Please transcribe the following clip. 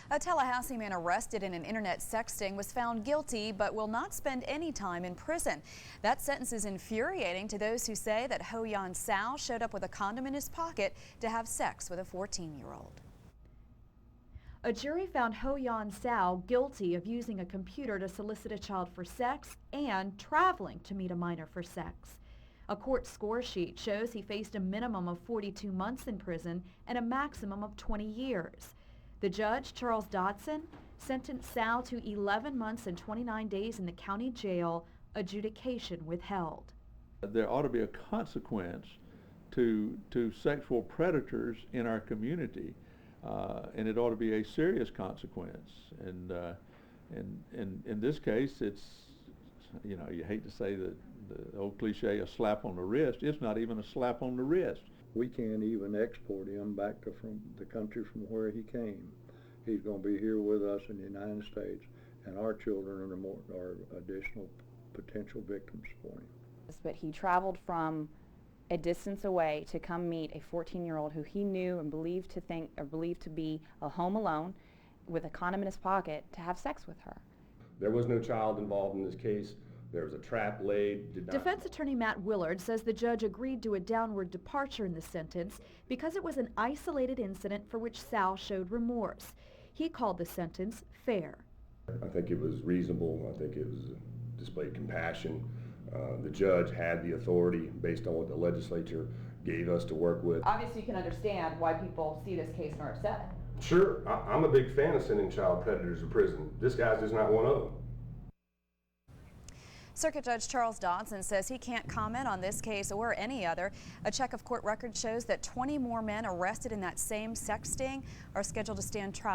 A Tallahassee man arrested in an internet sexting was found guilty but will not spend any time in prison. That sentence is infuriating to those who say that Ho Yan Sao showed up with a condom in his pocket to have sex with a 14-year-old. A jury found Ho Yan Sao guilty of using a computer to solicit a child for sex and traveling to meet a minor for sex. A court score sheet shows he faced a minimum of 42 months in prison and a maximum of 20 years. The judge, Charles Dodson, sentenced Sao to 11 months and 29 days in the county jail, adjudication withheld. There ought to be a consequence to sexual predators in our community, and it ought to be a serious consequence. And in this case, it's, you know, you hate to say the old cliche, a slap on the wrist. It's not even a slap on the wrist. We can't even export him back from the country from where he came. He's going to be here with us in the United States, and our children are additional potential victims for him. But he traveled from a distance away to come meet a 14-year-old who he knew and believed to be home alone with a condom in his pocket to have sex with her. There was no child involved in this case. There was a trap laid. Defense attorney Matt Willard says the judge agreed to a downward departure in the sentence because it was an isolated incident for which Sal showed remorse. He called the sentence fair. I think it was reasonable. I think it was displayed compassion. The judge had the authority based on what the legislature gave us to work with. Obviously, you can understand why people see this case and are upset. Sure, I'm a big fan of sending child predators to prison. This guy's just not one of them. Circuit Judge Charles Dodson says he can't comment on this case or any other. A check of court records shows that 20 more men arrested in that same sex sting are scheduled to stand trial.